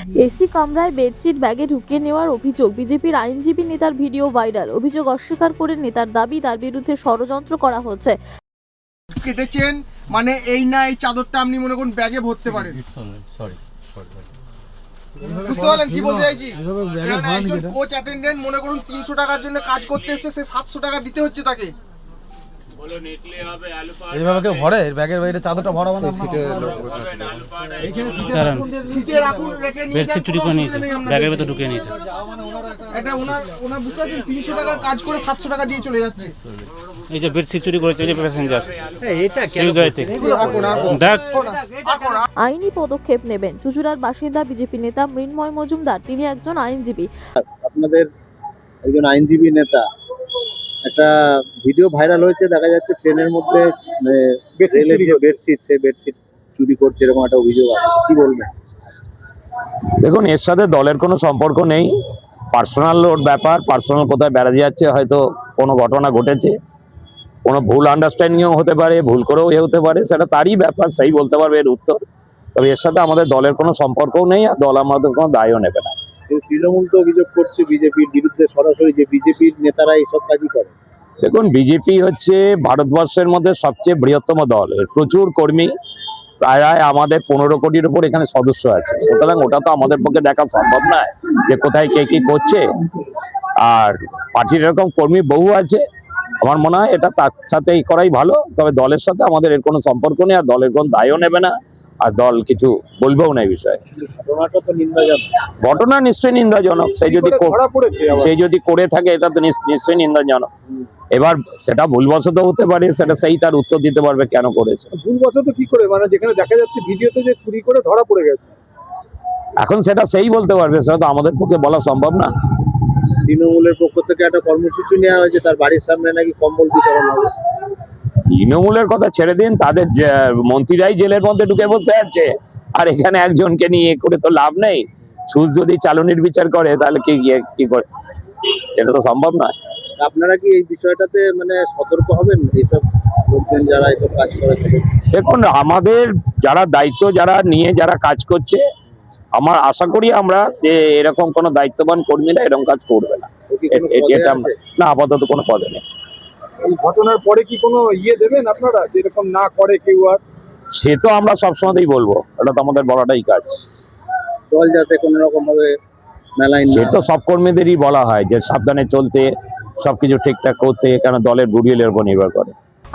AC কামরায় bedsheet ব্যাগে ঢুকিয়ে নেওয়ার অভিযোগ। বিজেপির আইনজীবী নেতার ভিডিও ভাইরাল। অভিযোগ অস্বীকার করে নেতার দাবি তার বিরুদ্ধে ষড়যন্ত্র করা হচ্ছে। কেটেছেন মানে এই না, এই চাদরটা আপনি মনে করুন ব্যাগে ভরতে পারেন। বুঝতে পারলেন কি বলতে চাইছি? একজন কোচ অ্যাটেন্ডেন্ট মনে করুন 300 টাকার জন্য কাজ করতে এসেছে, সে 700 টাকা দিতে হচ্ছে তাকে। এইভাবে কেউ ভরে ব্যাগের বাইরে চাদরটা ভরাবো না। সিটে রাখুন, রেখে নিয়ে যান, চুরি করে নিয়েছে, ব্যাগের ভেতর ঢুকিয়ে নিয়েছে। এটা ওনার বুঝতে পারছেন, 300 টাকার কাজ করে 700 টাকা দিয়ে চলে যাচ্ছে। এই যে বেডশিট চুরি করেছে, এই যে প্যাসেঞ্জার এটা দেখ। আইনি পদক্ষেপ নেবেন। চুচুড়ার বাসিন্দা বিজেপি নেতা মৃন্ময় মজুমদার। তিনি একজন আইনজীবী। আপনাদের একজন আইনজীবী নেতা, একটা ভিডিও ভাইরাল হয়েছে, দেখা যাচ্ছে ট্রেনের মধ্যে বেডশিট সেই বেডশিট চুরি করছে, এরকম একটা অভিযোগ আসছে, কি বলবেন? দেখুন, এর সাথে দলের কোনো সম্পর্ক নেই। পার্সোনাল ওর ব্যাপার, পার্সোনাল কোথায় বেড়াতে যাচ্ছে, হয়তো কোনো ঘটনা ঘটেছে, কোনো ভুল আন্ডারস্ট্যান্ডিংও হতে পারে, ভুল করেও হতে পারে, সেটা তারই ব্যাপার, সেই বলতে পারবে এর উত্তর। তবে এর সাথে আমাদের দলের কোনো সম্পর্কও নেই, আর দল আমাদের কোনো দায়ও নেবে না। তৃণমূল তো অভিযোগ করছে বিজেপির বিরুদ্ধে সরাসরি, যে বিজেপির নেতারা এইসব কাজই করে। দেখুন, বিজেপি হচ্ছে ভারতবর্ষের মধ্যে সবচেয়ে বৃহত্তম দল, এর প্রচুর কর্মী, প্রায় আমাদের 15 কোটির উপর এখানে সদস্য আছে। সুতরাং ওটা তো আমাদের পক্ষে দেখা সম্ভব নয় যে কোথায় কে কি করছে। আর পার্টির এরকম কর্মী বহু আছে, আমার মনে হয় এটা তার সাথে করাই ভালো। তবে দলের সাথে আমাদের এর কোনো সম্পর্ক নেই, আর দলের কোনো দায়ও নেবে না, আর দল কিছু বলবেও না এই বিষয়ে। ঘটনাটা তো নিন্দাজনক। ঘটনা নিশ্চয়ই নিন্দাজনক। সেই যদি করে থাকে, এটা তো নিশ্চয়ই নিন্দাজনক। এবার সেটা ভুলবশত হতে পারে, সেটা সেই তার উত্তর দিতে পারবে কেন করেছে। ভুলবশত কি করে, মানে যেখানে দেখা যাচ্ছে ভিডিওতে যে চুরি করে ধরা পড়ে গেছে, এখন সেটা সেই বলতে পারবে, সেটা তো আমাদের পক্ষে বলা সম্ভব না। তৃণমূলের পক্ষ থেকে একটা কর্মসূচি নেওয়া হয়েছে, তার বাড়ির সামনে নাকি কম্বল বিতরণ হবে। তৃণমূলের কথা ছেড়ে দিন, তাদের মন্ত্রীরাই জেলের মধ্যে ঢুকে বসে আছে, আর এখানে একজনকে নিয়ে করে তো লাভ নেই। সুদ যদি চালনির বিচার করে, তাহলে কি করে? এটা তো সম্ভব নয়। আপনারা কি এই বিষয়টাতে মানে সতর্ক হবেন, এইসব লোকজন যারা এইসব কাজ করেছে? দেখুন, আমাদের যারা দায়িত্ব যারা নিয়ে যারা কাজ করছে, আমার আশা করি আমরা যে এরকম কোনো দায়িত্ববান কর্মীরা এরকম কাজ করবে না। এটা না, আপাতত কোনো পদে নেই। এই ঘটনার পরে কি কোনো দেবেন আপনারা, যেরকম না করে কেউ? আর সে তো আমরা সবসময়ই বলবো, এটা তো আমাদের বলাটাই কাজ। দল যাতে কোনো রকম ভাবে মেলায়, সে তো সব কর্মীদেরই বলা হয় যে সাবধানে চলতে, সবকিছু ঠিকঠাক করতে, কেন দলের গুডউইলের উপর নির্ভর করে।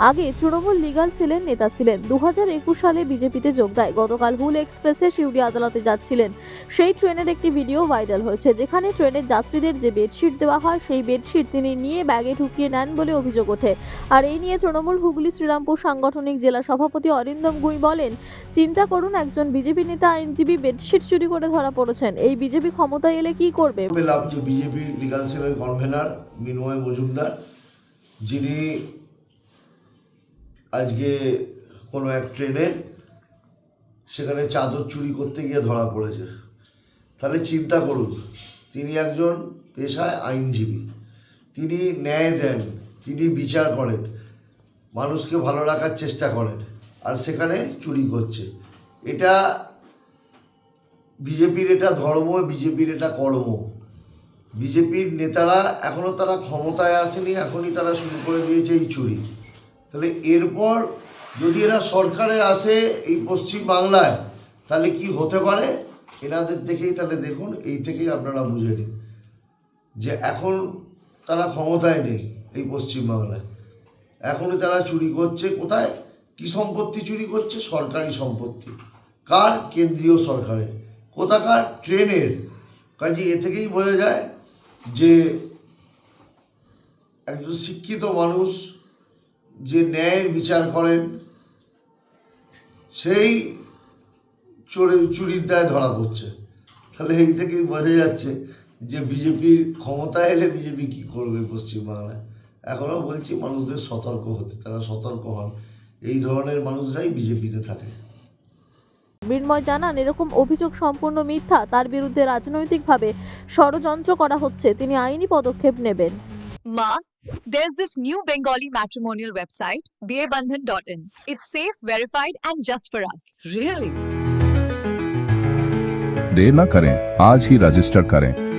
আগে তৃণমূল লিগাল সেলের নেতা ছিলেন। 2021 সালে বিজেপিতে যোগ দেয়। গতকাল হুল এক্সপ্রেসে শিউড়ি আদালতে যাচ্ছিলেন। সেই ট্রেনের একটি ভিডিও ভাইরাল হয়েছে, যেখানে ট্রেনের যাত্রীদের যে বেডশিট দেওয়া হয়, সেই বেডশিট তিনি নিয়ে ব্যাগে ঢুকিয়ে নেন বলে অভিযোগ ওঠে। আর এই নিয়ে তৃণমূল হুগলি শ্রীরামপুর সাংগঠনিক জেলা সভাপতি অরিন্দম গুই বলেন, চিন্তা করুন, একজন বিজেপি নেতা আইনজীবী বেডশিট চুরি করে ধরা পড়েছেন। এই বিজেপি ক্ষমতায় এলে কি করবে? বিজেপি লিগাল সেলের কনভেনার মৃন্ময় মজুমদার, যিনি আজকে কোনো এক ট্রেনে সেখানে চাদর চুরি করতে গিয়ে ধরা পড়েছে। তাহলে চিন্তা করুন, তিনি একজন পেশায় আইনজীবী, তিনি ন্যায় দেন, তিনি বিচার করেন, মানুষকে ভালো রাখার চেষ্টা করেন, আর সেখানে চুরি করছে। এটা বিজেপির এটা ধর্ম, বিজেপির এটা কর্ম। বিজেপির নেতারা এখনও তারা ক্ষমতায় আসেনি, এখনই তারা শুরু করে দিয়েছে এই চুরি। তাহলে এরপর যদি এরা সরকারে আসে এই পশ্চিম বাংলায়, তাহলে কি হতে পারে এনাদের দেখেই তাহলে দেখুন, এই থেকেই আপনারা বুঝে নিন যে এখন তারা ক্ষমতায় নেই এই পশ্চিম বাংলায়। এখনই তারা চুরি করছে। কোথায় কি সম্পত্তি চুরি করছে? সরকারি সম্পত্তি। কার? কেন্দ্রীয় সরকারের। কোথাকার? ট্রেনের। কাজে এ থেকেই বোঝা যায় যে একজন শিক্ষিত মানুষ যে ন্যায়ের বিচার করেন, সেই চুরির দায় ধরা পড়ছে। তাহলে এই থেকেই বোঝা যাচ্ছে যে বিজেপির ক্ষমতায় এলে বিজেপি কী করবে পশ্চিমবাংলায়। এখনও বলছি মানুষদের সতর্ক হতে, তারা সতর্ক হন। এই ধরনের মানুষরাই বিজেপিতে থাকে। মৃন্ময় জানান, এরকম অভিযোগ সম্পূর্ণ মিথ্যা। তার বিরুদ্ধে রাজনৈতিকভাবে ষড়যন্ত্র করা হচ্ছে। তিনি আইনি পদক্ষেপ নেবেন। Ma, there's this new Bengali matrimonial website, BABandhan.in. It's safe, verified, and just for us. Really? देर न करें, आज ही रजिस्टर करें।